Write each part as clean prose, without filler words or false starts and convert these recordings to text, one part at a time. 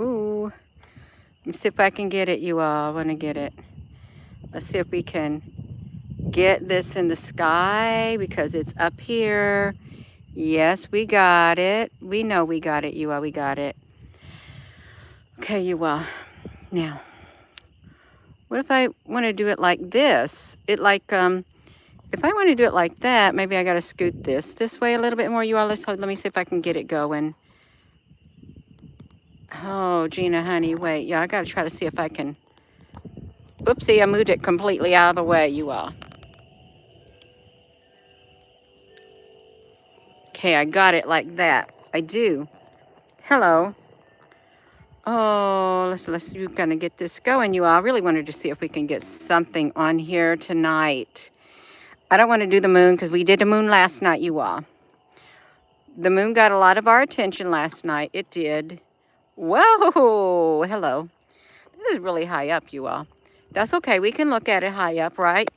Ooh, let's see if I can get it, you all. I want to get it. Let's see if we can get this in the sky because it's up here. Yes, we got it. We know we got it, you all. We got it. Okay, you all. Now, what if I want to do it like this? If I want to do it like that, maybe I got to scoot this way a little bit more, you all. Let me see if I can get it going. Oh, Gina, honey, wait. Yeah, I got to try to see if I can. Oopsie, I moved it completely out of the way, you all. Okay, I got it like that. I do. Hello. Oh, let's kind of get this going, you all. I really wanted to see if we can get something on here tonight. I don't want to do the moon because we did the moon last night, you all. The moon got a lot of our attention last night. It did. Whoa, hello. This is really high up, you all. That's okay. We can look at it high up, right?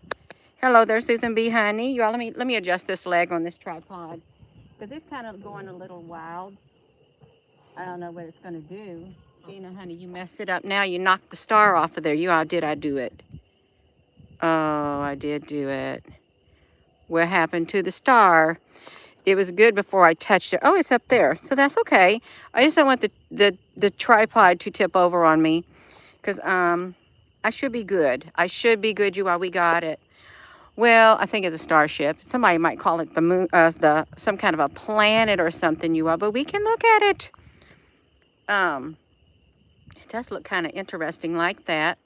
Hello there, Susan B. Honey. You all, let me adjust this leg on this tripod because it's kind of going a little wild. I don't know what it's going to do. Gina, honey, you messed it up now. You knocked the star off of there. You all, did I do it? Oh, I did do it. What happened to the star? It was good before I touched it. Oh, it's up there. So that's okay. I just don't want the tripod to tip over on me because I should be good. I should be good, you all. We got it. Well, I think it's a starship. Somebody might call it the moon, some kind of a planet or something, you all. But we can look at it. It does look kind of interesting like that.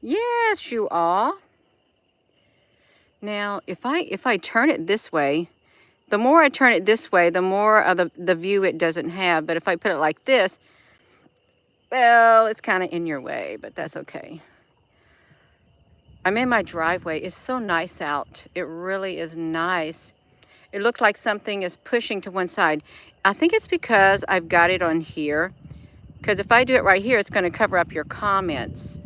Yes, you all. Now, if I turn it this way, the more I turn it this way, the more of the view it doesn't have. But if I put it like this, well, it's kind of in your way, but that's okay. I'm in my driveway. It's so nice out. It really is nice. It looked like something is pushing to one side. I think it's because I've got it on here. Because if I do it right here, it's going to cover up your comments.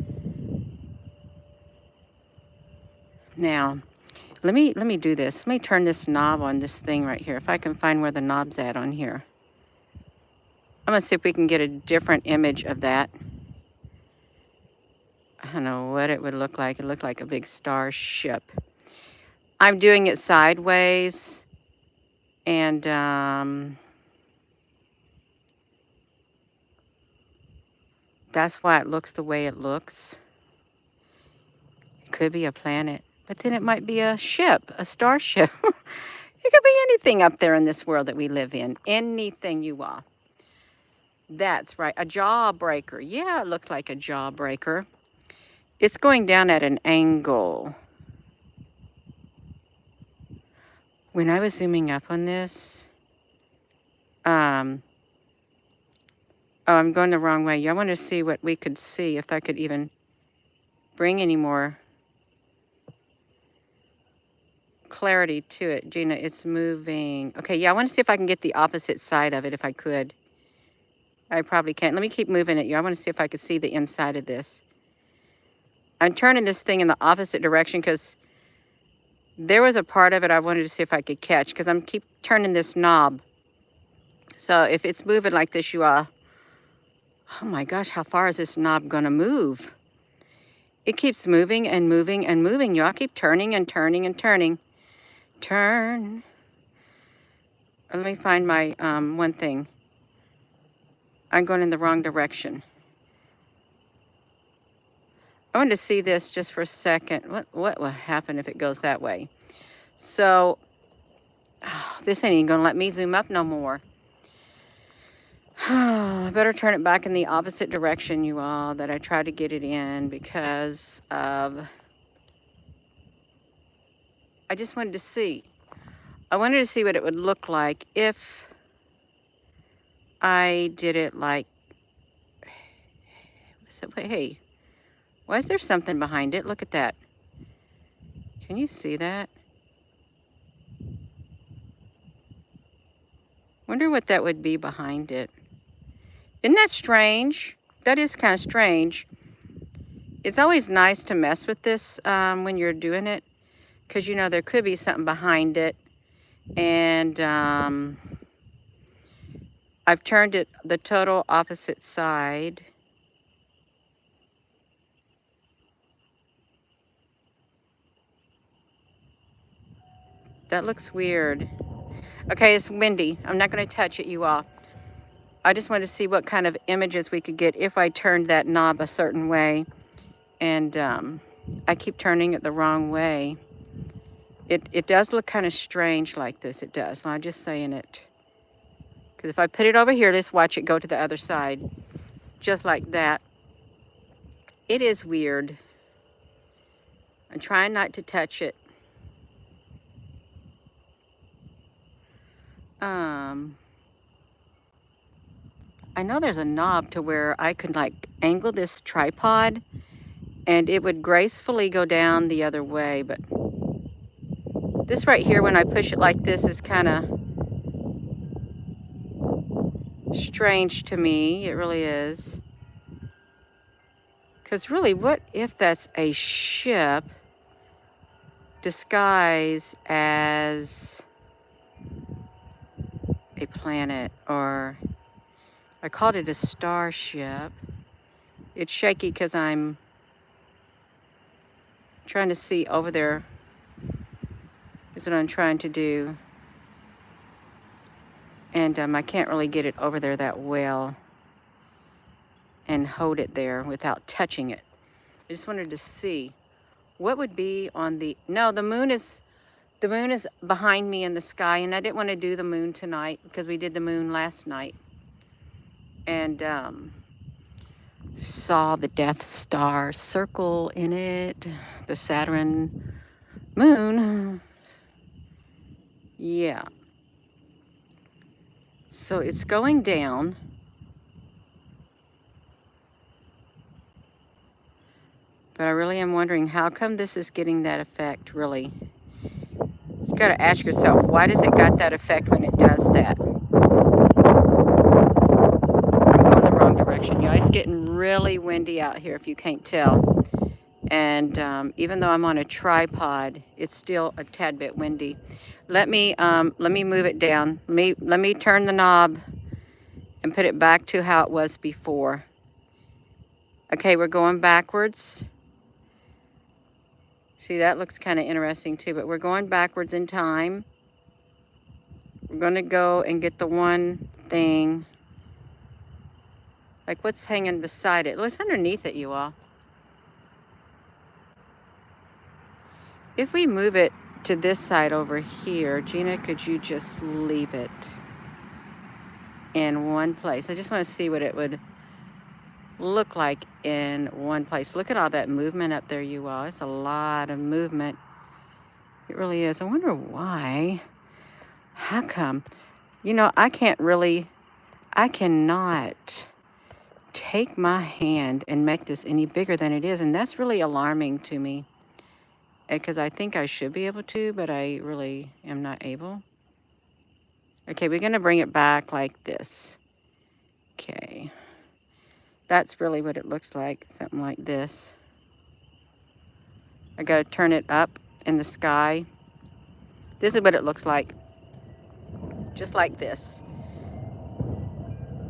Now, let me do this. Let me turn this knob on this thing right here. If I can find where the knob's at on here. I'm going to see if we can get a different image of that. I don't know what it would look like. It looked like a big starship. I'm doing it sideways. And that's why it looks the way it looks. It could be a planet. But then it might be a ship, a starship. It could be anything up there in this world that we live in. Anything, you all. That's right. A jawbreaker. Yeah, it looked like a jawbreaker. It's going down at an angle. When I was zooming up on this, oh, I'm going the wrong way. I want to see what we could see, if I could even bring any more clarity to it. Gina, it's moving. Okay, yeah, I want to see if I can get the opposite side of it, if I could. I probably can't. Let me keep moving it. I want to see if I could see the inside of this. I'm turning this thing in the opposite direction because there was a part of it I wanted to see if I could catch because I'm keep turning this knob. So if it's moving like this, you all, oh my gosh, how far is this knob going to move? It keeps moving and moving and moving. You all keep turning and turning and turning. Turn. Let me find my one thing. I'm going in the wrong direction. I wanted to see this just for a second. What will happen if it goes that way? So, this ain't even going to let me zoom up no more. I better turn it back in the opposite direction, you all, that I tried to get it in because of... I just wanted to see. I wanted to see what it would look like if I did it like... Hey, why is there something behind it? Look at that. Can you see that? Wonder what that would be behind it. Isn't that strange? That is kind of strange. It's always nice to mess with this when you're doing it, because, you know, there could be something behind it. And I've turned it the total opposite side. That looks weird. Okay, it's windy. I'm not going to touch it, you all. I just wanted to see what kind of images we could get if I turned that knob a certain way. And I keep turning it the wrong way. It does look kind of strange like this. It does. I'm just saying it. Because if I put it over here, let's watch it go to the other side. Just like that. It is weird. I'm trying not to touch it. I know there's a knob to where I could like angle this tripod and it would gracefully go down the other way, but this right here, when I push it like this, is kind of strange to me. It really is. Because really, what if that's a ship disguised as a planet? Or I called it a starship. It's shaky because I'm trying to see over there. Is what I'm trying to do. And I can't really get it over there that well and hold it there without touching it. I just wanted to see what would be on the, no, the moon is behind me in the sky, and I didn't want to do the moon tonight because we did the moon last night. And saw the Death Star circle in it, the Saturn moon. Yeah. So it's going down. But I really am wondering, how come this is getting that effect, really? You gotta ask yourself, why does it got that effect when it does that? I'm going the wrong direction, y'all. It's getting really windy out here, if you can't tell. And even though I'm on a tripod, it's still a tad bit windy. Let me move it down. Let me turn the knob and put it back to how it was before. Okay, we're going backwards. See, that looks kind of interesting too, but we're going backwards in time. We're going to go and get the one thing. Like, what's hanging beside it? What's underneath it, you all? If we move it to this side over here, Gina, could you just leave it in one place? I just want to see what it would look like in one place. Look at all that movement up there, you all. It's a lot of movement. It really is. I wonder why. How come? You know, I cannot take my hand and make this any bigger than it is. And that's really alarming to me. Because I think I should be able to, but I really am not able. Okay, we're going to bring it back like this. Okay. That's really what it looks like. Something like this. I got to turn it up in the sky. This is what it looks like. Just like this.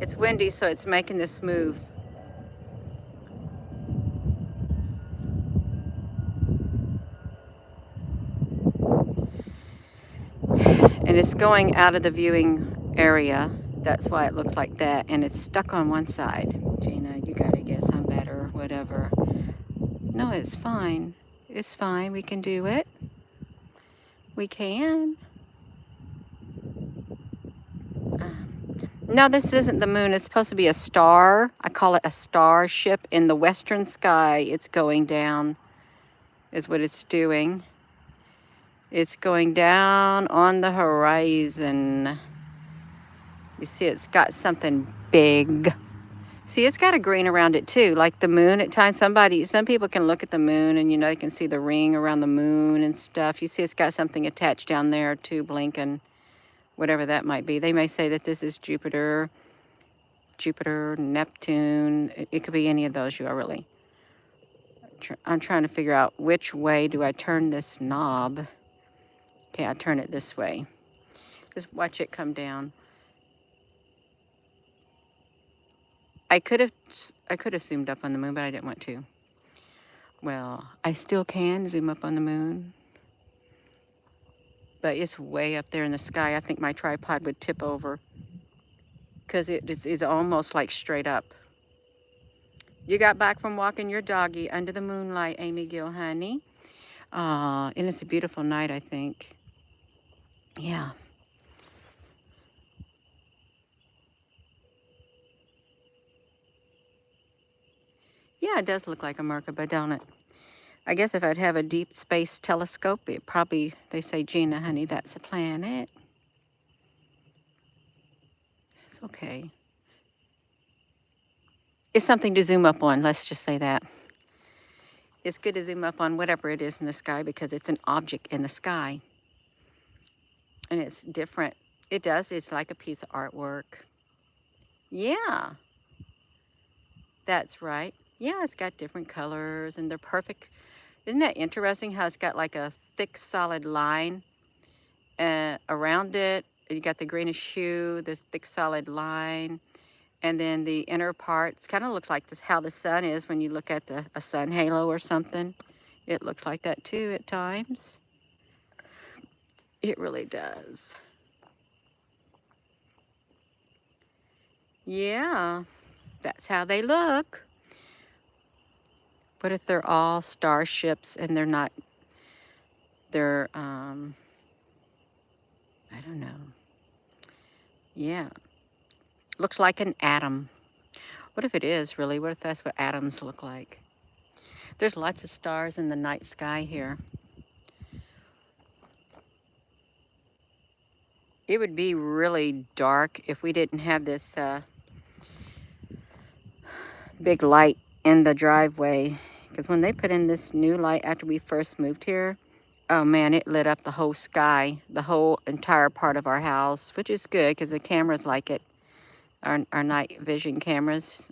It's windy, so it's making this move. And it's going out of the viewing area. That's why it looked like that. And it's stuck on one side. Gina, you got to get some better, whatever. No, it's fine. It's fine. We can do it. We can. No, this isn't the moon. It's supposed to be a star. I call it a starship. In the western sky, it's going down, is what it's doing. It's going down on the horizon. You see, it's got something big. See, it's got a green around it too, like the moon at times. Some people can look at the moon and, you know, they can see the ring around the moon and stuff. You see, it's got something attached down there too, blinking, whatever that might be. They may say that this is Jupiter, Neptune. It could be any of those, you are really. I'm trying to figure out which way do I turn this knob. Okay, I turn it this way. Just watch it come down. I could have zoomed up on the moon, but I didn't want to. Well, I still can zoom up on the moon, but it's way up there in the sky. I think my tripod would tip over because it's almost like straight up. You got back from walking your doggy under the moonlight, Amy Gill, honey. And it's a beautiful night, I think. Yeah. Yeah, it does look like a Merkaba, don't it? I guess if I'd have a deep space telescope, it probably, they say, Gina, honey, that's a planet. It's okay. It's something to zoom up on, let's just say that. It's good to zoom up on whatever it is in the sky because it's an object in the sky. And it's different. It does, it's like a piece of artwork. Yeah, that's right. Yeah, it's got different colors and they're perfect. Isn't that interesting how it's got like a thick, solid line around it? You got the greenish hue, this thick, solid line. And then the inner parts kind of looks like this, how the sun is when you look at a sun halo or something. It looks like that too at times. It really does. Yeah, that's how they look. What if they're all starships and they're not, they're, I don't know. Yeah, looks like an atom. What if it is really? What if that's what atoms look like? There's lots of stars in the night sky here. It would be really dark if we didn't have this big light in the driveway. Because when they put in this new light after we first moved here, oh man, it lit up the whole sky, the whole entire part of our house, which is good because the cameras like it, our night vision cameras.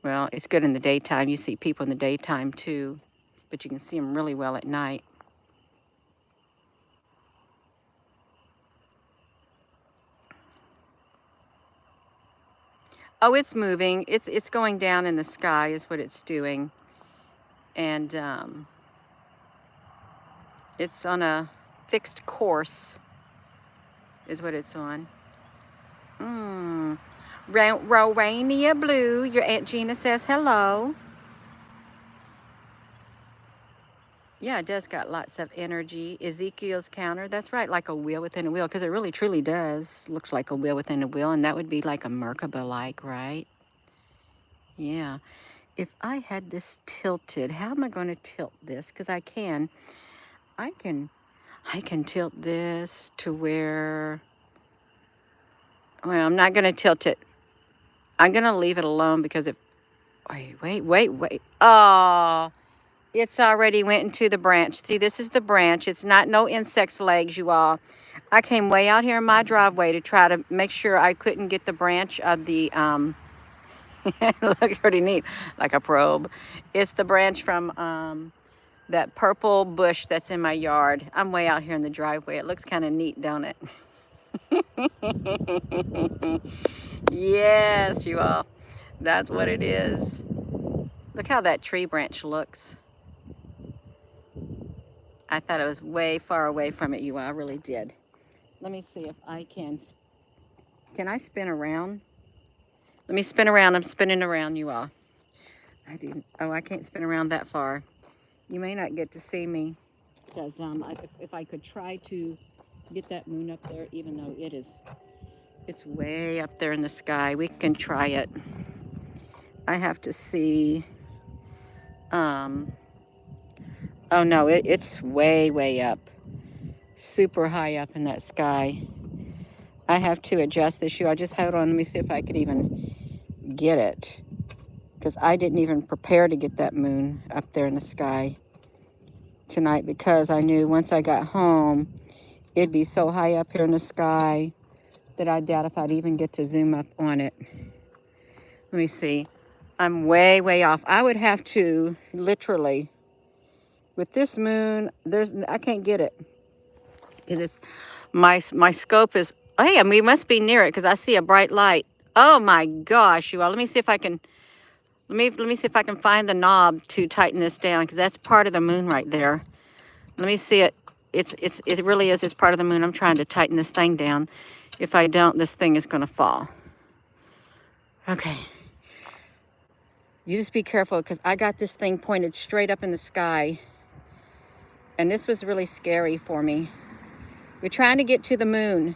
Well, it's good in the daytime. You see people in the daytime too, but you can see them really well at night. Oh, it's moving. It's going down in the sky is what it's doing. And it's on a fixed course is what it's on. Rowania Blue, your Aunt Gina says hello. Yeah, it does got lots of energy. Ezekiel's counter, that's right, like a wheel within a wheel, because it really truly does. Looks like a wheel within a wheel, and that would be like a Merkaba-like, right? Yeah. If I had this tilted, how am I going to tilt this? Because I can tilt this to where, well, I'm not going to tilt it. I'm going to leave it alone because it, wait. Oh, it's already went into the branch. See, this is the branch. It's not no insect's legs, you all. I came way out here in my driveway to try to make sure I couldn't get the branch of the, look pretty neat, like a probe. It's the branch from that purple bush that's in my yard. I'm way out here in the driveway. It looks kind of neat, don't it? Yes, you all. That's what it is. Look how that tree branch looks. I thought I was way far away from it, you all. I really did. Let me see if I can I spin around? Let me spin around. I'm spinning around, you all. I can't spin around that far. You may not get to see me because if I could try to get that moon up there, even though it's way up there in the sky, we can try it. I have to see, oh no, it's way up, super high up in that sky. I have to adjust the shoe. I'll just hold on, let me see if I could even get it, because I didn't even prepare to get that moon up there in the sky tonight, because I knew once I got home, it'd be so high up here in the sky that I doubt if I'd even get to zoom up on it. Let me see. I'm way off. I would have to literally, with this moon, I can't get it. It's my scope is Oh, hey, and we must be near it because I see a bright light. Oh my gosh, you all. Let me see if I can see if I can find the knob to tighten this down, because that's part of the moon right there. Let me see it. It really is. It's part of the moon. I'm trying to tighten this thing down. If I don't, this thing is going to fall. Okay. You just be careful, because I got this thing pointed straight up in the sky. And this was really scary for me. We're trying to get to the moon.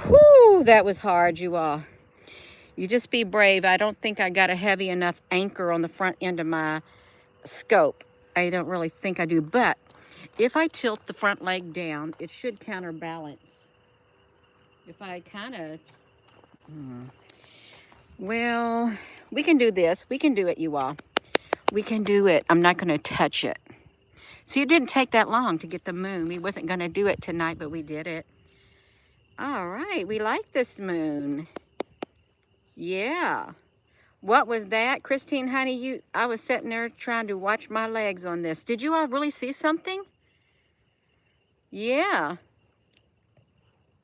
Whew, that was hard, you all. You just be brave. I don't think I got a heavy enough anchor on the front end of my scope. I don't really think I do, but if I tilt the front leg down, it should counterbalance. If I kind of, well, we can do this. We can do it, you all. We can do it. I'm not going to touch it. See, it didn't take that long to get the moon. We wasn't going to do it tonight, but we did it. All right, we like this moon. Yeah. What was that? Christine, honey, I was sitting there trying to watch my legs on this. Did you all really see something? Yeah.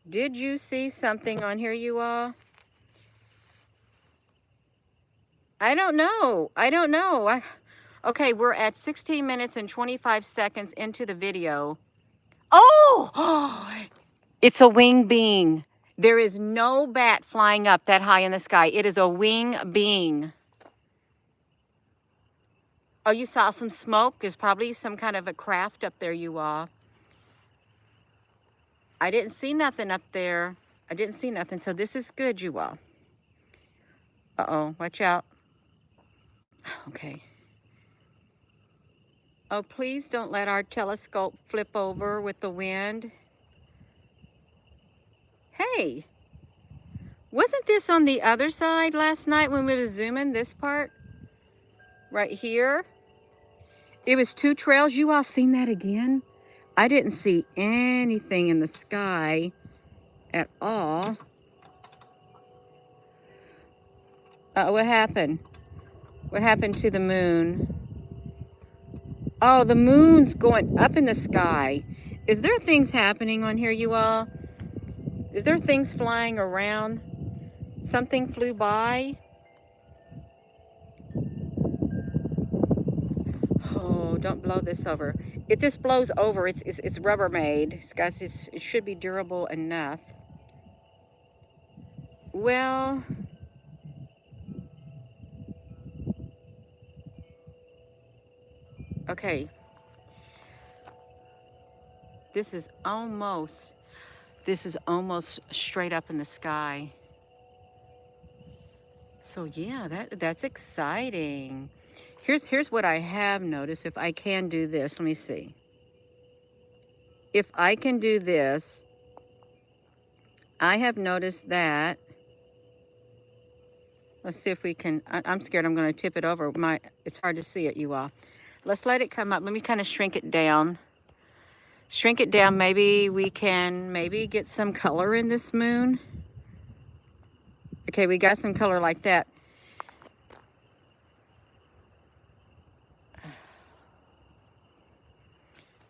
Did you see something on here, you all? I don't know. I don't know. Okay, we're at 16 minutes and 25 seconds into the video. Oh! It's a wing being. There is no bat flying up that high in the sky. It is a wing being. Oh, you saw some smoke? There's probably some kind of a craft up there, you all. I didn't see nothing up there. I didn't see nothing, so this is good, you all. Uh-oh, watch out. Okay. Oh, please don't let our telescope flip over with the wind. Hey, wasn't this on the other side last night when we was zooming this part? Right here? It was two trails. You all seen that again? I didn't see anything in the sky at all. What happened? What happened to the moon? Oh, the moon's going up in the sky. Is there things happening on here, you all? Is there things flying around? Something flew by? Oh, don't blow this over. If this blows over, it's Rubbermaid. It should be durable enough. Well, okay. This is almost straight up in the sky. So yeah, that's exciting. Here's what I have noticed. If I can do this, let me see. If I can do this, I have noticed that. Let's see if we can. I'm scared I'm going to tip it over. It's hard to see it, you all. Let's let it come up. Let me kind of shrink it down. Shrink it down. Maybe we can get some color in this moon. Okay, we got some color like that.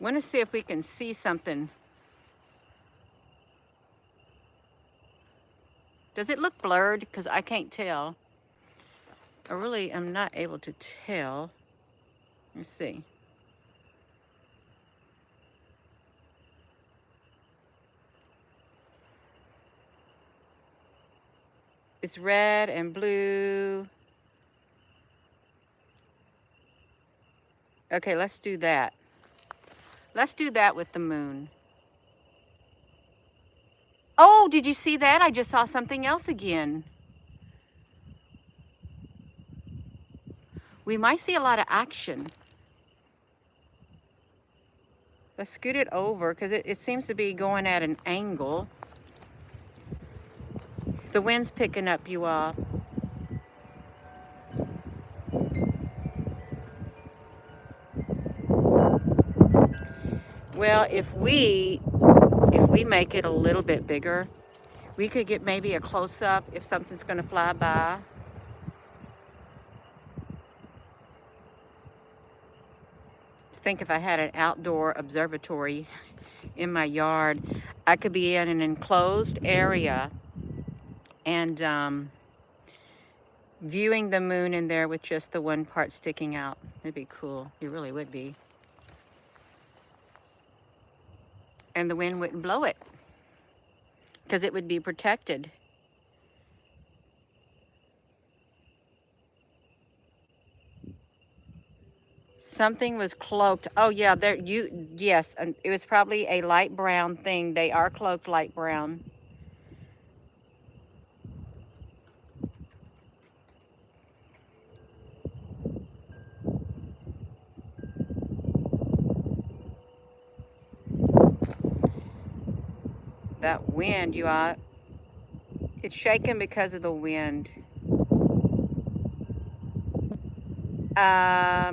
Want to see if we can see something. Does it look blurred? Because I can't tell. I really am not able to tell. Let's see. It's red and blue. Okay, let's do that. Let's do that with the moon. Oh, did you see that? I just saw something else again. We might see a lot of action. Let's scoot it over because it seems to be going at an angle. The wind's picking up, you all. Well, if we make it a little bit bigger, we could get maybe a close-up if something's going to fly by. Think if I had an outdoor observatory in my yard. I could be in an enclosed area and viewing the moon in there with just the one part sticking out. It'd be cool. It really would be. And the wind wouldn't blow it because it would be protected. Something was cloaked. Oh yeah, yes, and it was probably a light brown thing. They are cloaked light brown. That wind, you are, it's shaking because of the wind. I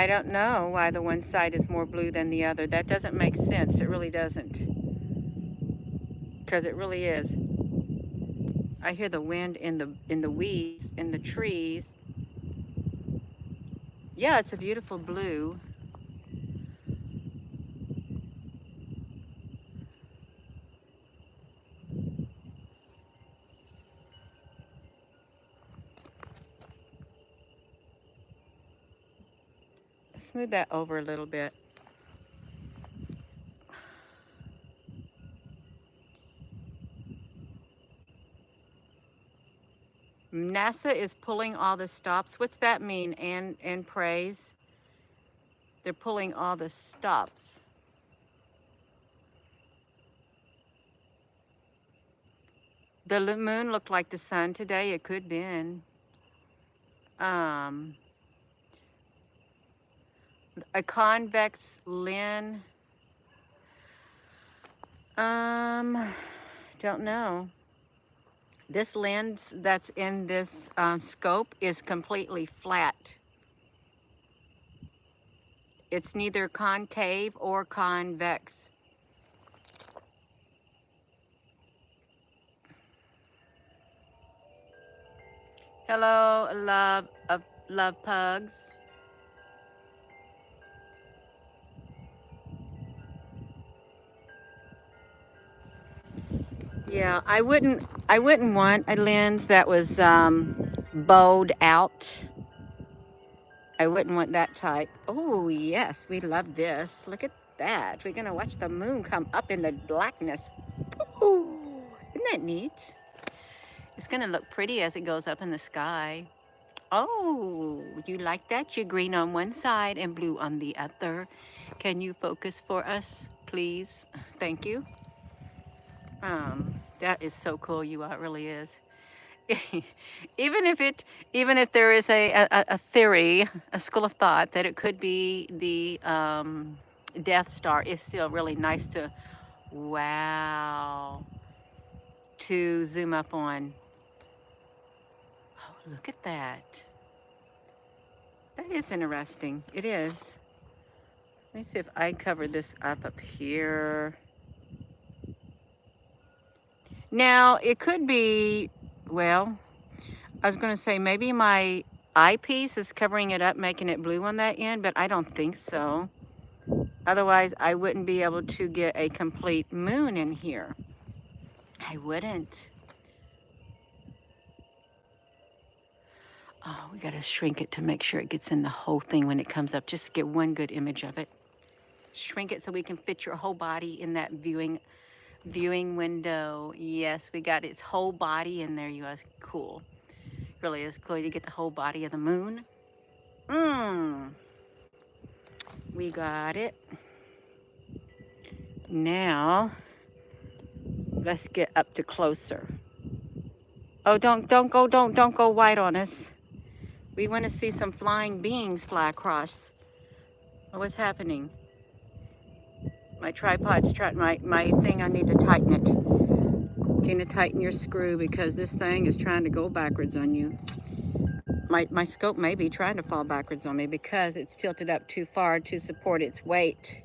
don't know why the one side is more blue than the other. That doesn't make sense. It really doesn't. Because it really is. I hear the wind in the weeds, in the trees. Yeah, it's a beautiful blue. Smooth that over a little bit. NASA is pulling all the stops. What's that mean? And praise? They're pulling all the stops. The moon looked like the sun today. It could have been. A convex lens. Don't know. This lens that's in this scope is completely flat. It's neither concave or convex. Hello, love pugs. Yeah, I wouldn't want a lens that was bowed out. I wouldn't want that type. Oh yes, we love this. Look at that. We're gonna watch the moon come up in the blackness. Ooh, isn't that neat? It's gonna look pretty as it goes up in the sky. Oh, you like that? You're green on one side and blue on the other. Can you focus for us, please? Thank you. That is so cool, you are. It really is. even if there is a theory, a school of thought that it could be the Death Star, it's still really nice to, wow, to zoom up on. Oh, look at that. That is interesting. It is. Let me see if I cover this up here. Now, it could be, well, I was going to say maybe my eyepiece is covering it up, making it blue on that end, but I don't think so. Otherwise, I wouldn't be able to get a complete moon in here. I wouldn't. Oh, we got to shrink it to make sure it gets in the whole thing when it comes up. Just to get one good image of it. Shrink it so we can fit your whole body in that viewing window. Yes, we got its whole body in there, you guys. Cool. Really is cool to get the whole body of the moon. We got it. Now, let's get up to closer. Oh, don't go wide on us. We want to see some flying beings fly across. Oh, what's happening? My tripod's my thing, I need to tighten it. You need to tighten your screw because this thing is trying to go backwards on you. My scope may be trying to fall backwards on me because it's tilted up too far to support its weight.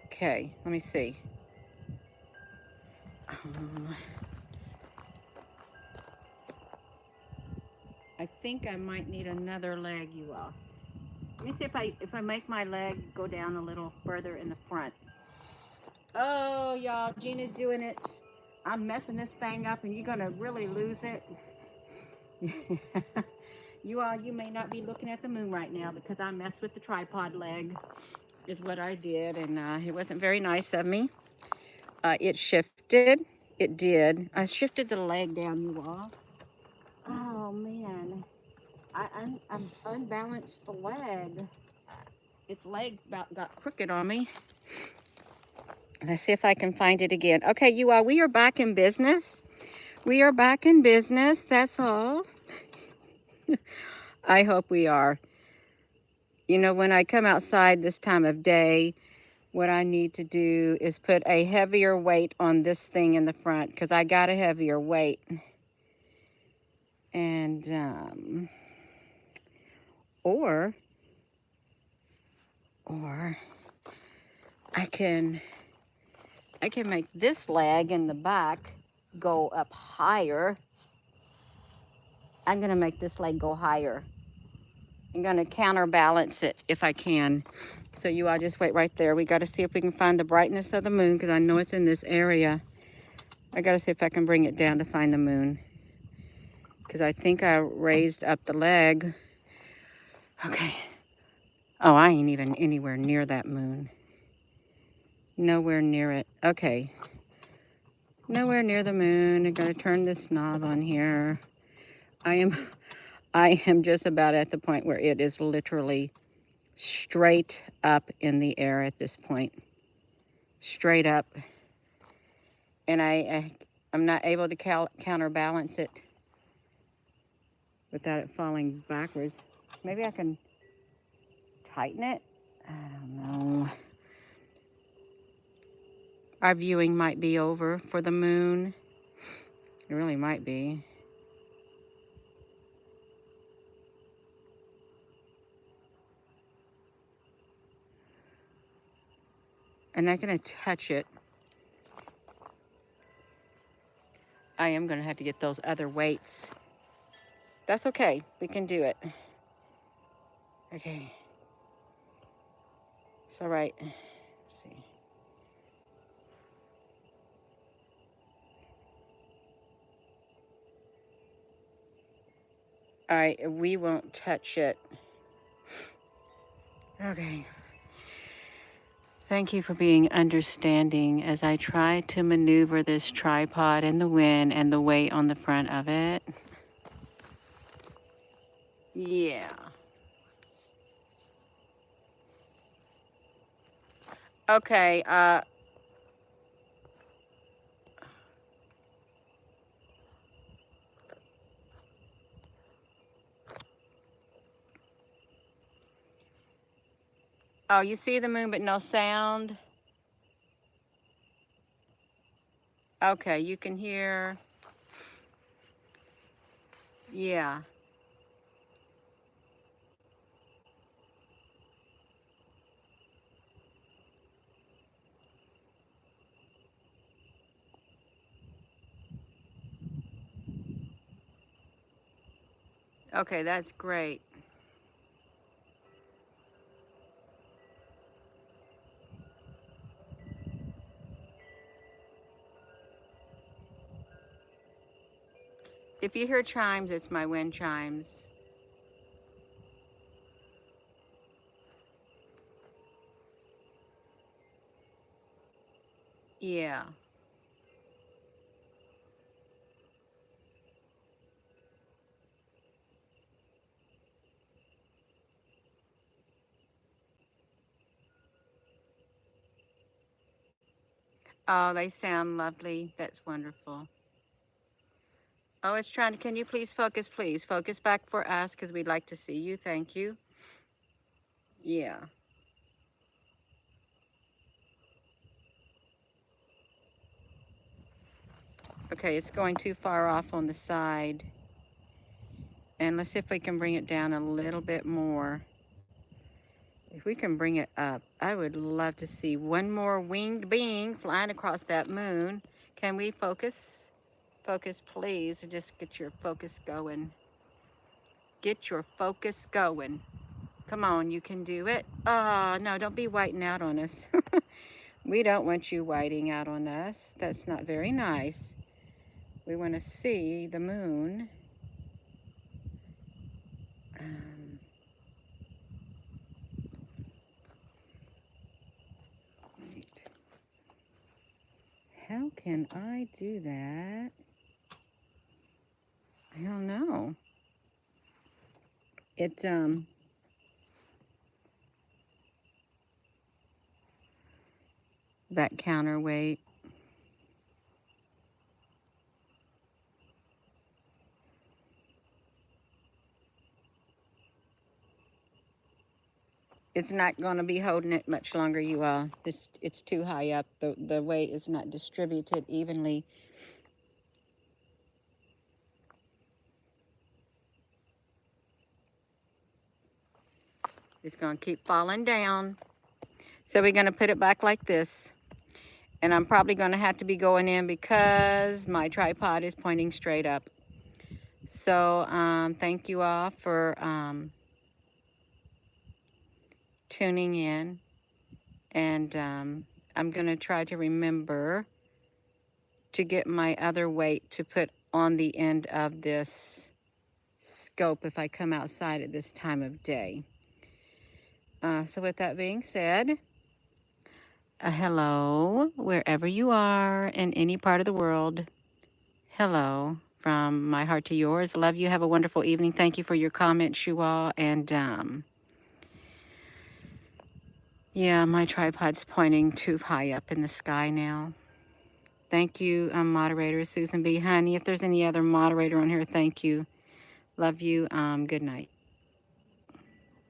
Okay, let me see. I think I might need another leg, you all. me see if I make my leg go down a little further in the front. Oh, y'all, Gina's doing it. I'm messing this thing up, and you're gonna really lose it. You may not be looking at the moon right now because I messed with the tripod leg, is what I did, and it wasn't very nice of me. It shifted. It did. I shifted the leg down, you all. Oh man, I unbalanced the leg. Its leg about got crooked on me. Let's see if I can find it again. Okay, you all, we are back in business. We are back in business, that's all. I hope we are. You know, when I come outside this time of day, what I need to do is put a heavier weight on this thing in the front because I got a heavier weight. And, or I can make this leg in the back go up higher. I'm going to make this leg go higher. I'm going to counterbalance it if I can. So you all just wait right there. We got to see if we can find the brightness of the moon because I know it's in this area. I got to see if I can bring it down to find the moon because I think I raised up the leg. Okay. Oh, I ain't even anywhere near that moon. Nowhere near it. Okay. Nowhere near the moon. I got to turn this knob on here. I am just about at the point where it is literally straight up in the air at this point. Straight up. And I'm not able to counterbalance it without it falling backwards. Maybe I can tighten it. I don't know. Our viewing might be over for the moon. It really might be. And I'm going to touch it. I am going to have to get those other weights. That's okay. We can do it. Okay. It's all right. Let's see. All right. We won't touch it. Okay. Thank you for being understanding as I try to maneuver this tripod in the wind and the weight on the front of it. Yeah. Okay, oh, you see the moon but no sound? Okay, you can hear. Yeah. Okay, that's great. If you hear chimes, it's my wind chimes. Yeah. Oh, they sound lovely. That's wonderful. Oh, it's trying to, can you please focus, please? Focus back for us because we'd like to see you. Thank you. Yeah. Okay, it's going too far off on the side. And let's see if we can bring it down a little bit more. If we can bring it up, I would love to see one more winged being flying across that moon. Can we focus? Focus, please. Just get your focus going. Get your focus going. Come on, you can do it. Oh, no, don't be whiting out on us. We don't want you whiting out on us. That's not very nice. We want to see the moon. Right. How can I do that? I don't know. It, that counterweight. It's not going to be holding it much longer, you all. It's too high up. The weight is not distributed evenly. It's going to keep falling down. So we're going to put it back like this. And I'm probably going to have to be going in because my tripod is pointing straight up. So thank you all for tuning in. And I'm going to try to remember to get my other weight to put on the end of this scope if I come outside at this time of day. So with that being said, hello, wherever you are in any part of the world. Hello, from my heart to yours. Love you. Have a wonderful evening. Thank you for your comments, you all. And yeah, my tripod's pointing too high up in the sky now. Thank you, moderator Susan B. Honey. If there's any other moderator on here, thank you. Love you. Good night.